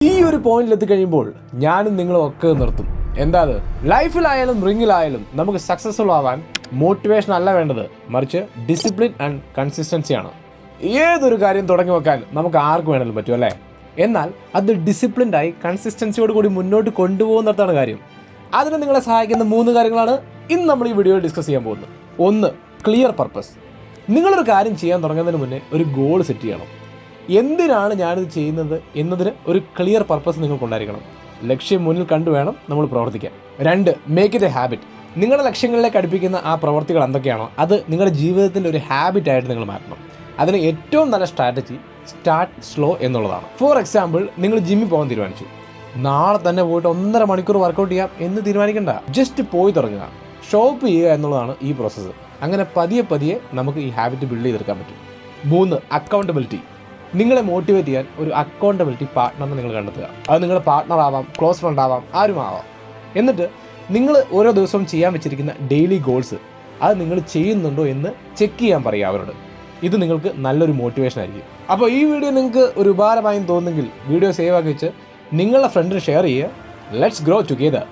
ഈ ഒരു പോയിന്റിൽ എത്തിക്കഴിയുമ്പോൾ ഞാനും നിങ്ങളും ഒക്കെ നിർത്തും. എന്താ അത്? ലൈഫിലായാലും റിങ്ങിലായാലും നമുക്ക് സക്സസ്ഫുൾ ആവാൻ മോട്ടിവേഷൻ അല്ല വേണ്ടത്, മറിച്ച് ഡിസിപ്ലിൻ ആൻഡ് കൺസിസ്റ്റൻസിയാണ്. ഏതൊരു കാര്യം തുടങ്ങി വെക്കാൻ നമുക്ക് ആർക്ക് വേണമെങ്കിലും പറ്റും അല്ലേ? എന്നാൽ അത് ഡിസിപ്ലിൻഡായി കൺസിസ്റ്റൻസിയോട് കൂടി മുന്നോട്ട് കൊണ്ടുപോകുന്നിടത്താണ് കാര്യം. അതിന് നിങ്ങളെ സഹായിക്കുന്ന 3 കാര്യങ്ങളാണ് ഇന്ന് നമ്മൾ ഈ വീഡിയോയിൽ ഡിസ്കസ് ചെയ്യാൻ പോകുന്നത്. 1. Clear purpose. നിങ്ങളൊരു കാര്യം ചെയ്യാൻ തുടങ്ങുന്നതിന് മുന്നേ ഒരു ഗോൾ സെറ്റ് ചെയ്യണം. എന്തിനാണ് ഞാനിത് ചെയ്യുന്നത് എന്നതിന് ഒരു ക്ലിയർ പർപ്പസ് നിങ്ങൾക്കുണ്ടായിരിക്കണം. ലക്ഷ്യം മുന്നിൽ കണ്ടു വേണം നമ്മൾ പ്രവർത്തിക്കാൻ. 2. Make it A habit. നിങ്ങളുടെ ലക്ഷ്യങ്ങളിലേക്ക് അടുപ്പിക്കുന്ന ആ പ്രവർത്തികൾ എന്തൊക്കെയാണോ അത് നിങ്ങളുടെ ജീവിതത്തിൻ്റെ ഒരു ഹാബിറ്റായിട്ട് നിങ്ങൾ മാറ്റണം. അതിന് ഏറ്റവും നല്ല സ്ട്രാറ്റജി സ്റ്റാർട്ട് സ്ലോ എന്നുള്ളതാണ്. ഫോർ എക്സാമ്പിൾ, നിങ്ങൾ ജിമ്മിൽ പോകാൻ തീരുമാനിച്ചു. നാളെ തന്നെ പോയിട്ട് 1.5 മണിക്കൂർ വർക്കൗട്ട് ചെയ്യാം എന്ന് തീരുമാനിക്കേണ്ട. ജസ്റ്റ് പോയി തുടങ്ങുക, ഷോപ്പ് ചെയ്യുക എന്നുള്ളതാണ് ഈ പ്രോസസ്സ്. അങ്ങനെ പതിയെ പതിയെ നമുക്ക് ഈ ഹാബിറ്റ് ബിൽഡ് ചെയ്തെടുക്കാൻ പറ്റും. 3. അക്കൗണ്ടബിലിറ്റി. നിങ്ങളെ മോട്ടിവേറ്റ് ചെയ്യാൻ ഒരു അക്കൗണ്ടബിലിറ്റി പാർട്ട്ണറിനെ നിങ്ങൾ കണ്ടെത്തുക. അത് നിങ്ങളുടെ പാർട്ട്ണർ ആവാം, ക്ലോസ് ഫ്രണ്ട് ആവാം, ആരുമാവാം. എന്നിട്ട് നിങ്ങൾ ഓരോ ദിവസവും ചെയ്യാൻ വെച്ചിരിക്കുന്ന ഡെയിലി ഗോൾസ് അത് നിങ്ങൾ ചെയ്യുന്നുണ്ടോ എന്ന് ചെക്ക് ചെയ്യാൻ പറയുക അവരോട്. ഇത് നിങ്ങൾക്ക് നല്ലൊരു മോട്ടിവേഷൻ ആയിരിക്കും. അപ്പോൾ ഈ വീഡിയോ നിങ്ങൾക്ക് ഒരു ഉപകാരമായി തോന്നുന്നെങ്കിൽ വീഡിയോ സേവ് ആക്കി വെച്ച് നിങ്ങളുടെ ഫ്രണ്ടിന് ഷെയർ ചെയ്യുക. Let's grow together.